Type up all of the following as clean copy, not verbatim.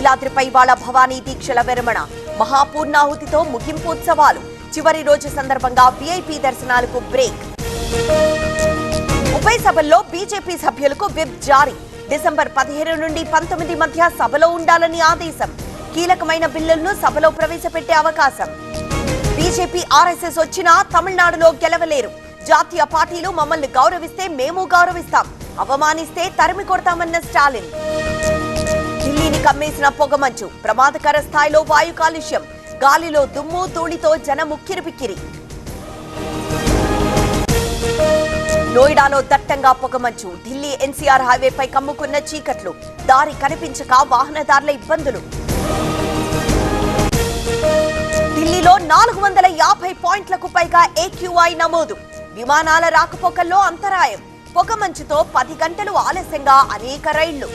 ఇంద్రకీలాద్రిపై ఇవాళ భవానీ దీక్షల విరమణ, మహాపూర్ణాహుతితో ముగింపు ఉత్సవాలు. చివరి రోజు సందర్భంగా వీఐపీ దర్శనాలకు బ్రేక్. ఉభయ సభల్లో బీజేపీ సభ్యులకు విప్ జారీ. డిసెంబర్ 15 నుండి 19 మధ్య సభలో ఉండాలని ఆదేశం. కీలకమైన బిల్లులను సభలో ప్రవేశపెట్టే అవకాశం. బీజేపీ ఆర్ఎస్ఎస్ వచ్చినా తమిళనాడులో గెలవలేరు. జాతీయ పార్టీలు మమ్మల్ని గౌరవిస్తే మేము గౌరవిస్తాం, అవమానిస్తే తరిమి కొడతామన్న స్టాలిన్. ఢిల్లీని కమ్మేసిన పొగమంచు, ప్రమాదకర స్థాయిలో వాయు కాలుష్యం, గాలిలో దుమ్ము ధూళితో జనం ఉక్కిరిబిక్కిరి. నోయిడాలో దట్టంగా పొగమంచు, ఢిల్లీ ఎన్సీఆర్ హైవేపై కమ్ముకున్న చీకట్లు, దారి కనిపించక వాహనదారుల ఇబ్బందులు. ఢిల్లీలో 450 పాయింట్లకు పైగా AQI నమోదు, విమానాల రాకపోకల్లో అంతరాయం, పొగమంచుతో 10 గంటలు ఆలస్యంగా అనేక రైళ్లు.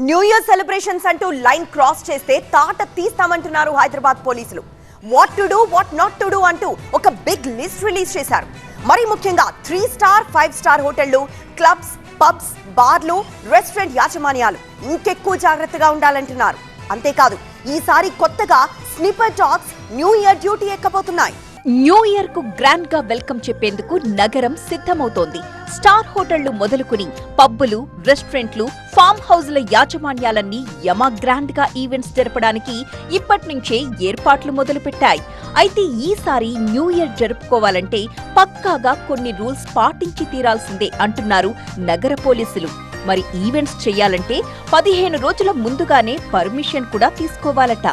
న్యూ ఇయర్ సెలబ్రేషన్స్ అంటూ లైన్ క్రాస్ చేస్తే తాట తీస్తామంటున్నారు హైదరాబాద్ పోలీసులు. What to do, what not to do అంటూ ఒక బిగ్ లిస్ట్ రిలీజ్ చేశారు. మరి ముఖ్యంగా 3 స్టార్ 5 స్టార్ హోటళ్లు, క్లబ్స్, పబ్స్, బార్లు, రెస్టారెంట్ యాజమాన్యాలు ఇంకెక్కువ జాగ్రత్తగా ఉండాలంటున్నారు. అంతేకాదు, ఈసారి కొత్తగా sniffer dogs new year duty ఎక్కబోతున్నాయి. న్యూ ఇయర్ కు గ్రాండ్ గా వెల్కమ్ చెప్పేందుకు నగరం సిద్ధమవుతోంది. స్టార్ హోటళ్లు మొదలుకుని పబ్బులు, రెస్టారెంట్లు, ఫామ్ హౌజ్ల యాజమాన్యాలన్నీ యమ గ్రాండ్ గా ఈవెంట్స్ జరపడానికి ఇప్పటి నుంచే ఏర్పాట్లు మొదలుపెట్టాయి. అయితే ఈసారి న్యూ ఇయర్ జరుపుకోవాలంటే పక్కాగా కొన్ని రూల్స్ పాటించి తీరాల్సిందే అంటున్నారు నగర పోలీసులు. మరి ఈవెంట్స్ చేయాలంటే 15 రోజుల ముందుగానే పర్మిషన్ కూడా తీసుకోవాలట.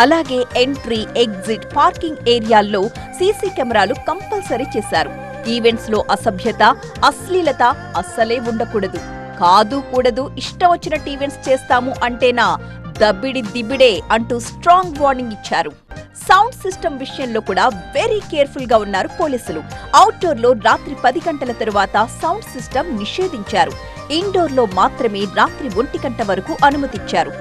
అలాగే ఎంట్రీ, ఎగ్జిట్, పార్కింగ్ ఏరియాల్లో సీసీ కెమెరాలు కంపల్సరీ చేశారు. ఈవెంట్స్ లో అసభ్యత, అశ్లీలత అస్సలే ఉండకూడదు. కాదు కూడదు, ఇష్టం వచ్చినట్టు ఈవెంట్స్ చేస్తాము అంటేనా దబ్బిడి దిబ్బిడే అంటూ స్ట్రాంగ్ వార్నింగ్ ఇచ్చారు. సౌండ్ సిస్టమ్ విషయంలో కూడా వెరీ కేర్ఫుల్ గా ఉన్నారు పోలీసులు. అవుట్డోర్ లో రాత్రి 10 గంటల తరువాత సౌండ్ సిస్టమ్ నిషేధించారు. ఇండోర్ లో మాత్రమే రాత్రి 1 గంట వరకు అనుమతిచ్చారు.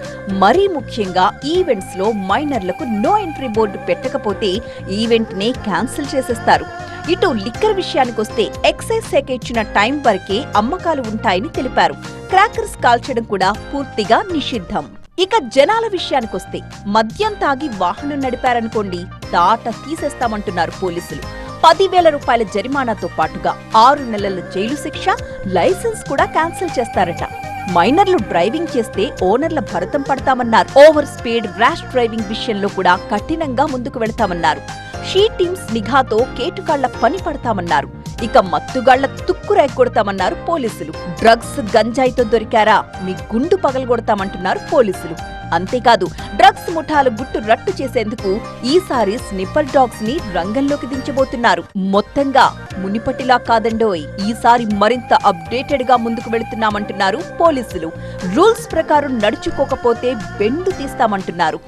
మరీ ముఖ్యంగా ఈవెంట్స్ లో మైనర్లకు నో ఎంట్రీ బోర్డు పెట్టకపోతే ఈవెంట్ నే క్యాన్సిల్ చేసేస్తారు. ఇటు లిక్కర్ విషయానికొస్తే ఎక్సైజ్ శాఖ ఇచ్చిన టైం వరకే అమ్మకాలు ఉంటాయని తెలిపారు. క్రాకర్స్ కాల్చడం కూడా పూర్తిగా నిషిద్ధం. ఇక జనాల విషయానికొస్తే మద్యం తాగి వాహనం నడిపారనుకోండి, తాట తీసేస్తామంటున్నారు పోలీసులు. 10,000 రూపాయల జరిమానాతో పాటుగా 6 నెలల జైలు శిక్ష, లైసెన్స్ కూడా క్యాన్సిల్ చేస్తారట. మైనర్లు డ్రైవింగ్ చేస్తే ఓనర్ల భరతం పడతామన్నారు. ఓవర్ స్పీడ్, ర్యాష్ డ్రైవింగ్ విషయంలో కూడా కఠినంగా ముందుకు వెళతామన్నారు. షీ టీమ్స్ నిఘాతో కేటుకాళ్ల పని పడతామన్నారు. ఇక మత్తుగాళ్ల తుక్కురాయి కొడతామన్నారు పోలీసులు. డ్రగ్స్, గంజాయితో దొరికారా మీ గుండు పగలగొడతామంటున్నారు పోలీసులు. అంతేకాదు, డ్రగ్స్ ముఠాలు గుట్టు రట్టు చేసేందుకు ఈసారి స్నిపర్ డాగ్స్ ని రంగంలోకి దించబోతున్నారు. మొత్తంగా మునిపటిలా కాదండోయ్, ఈసారి మరింత అప్డేటెడ్ గా ముందుకు వెళుతున్నామంటున్నారు పోలీసులు. రూల్స్ ప్రకారం నడుచుకోకపోతే బెండు తీస్తామంటున్నారు.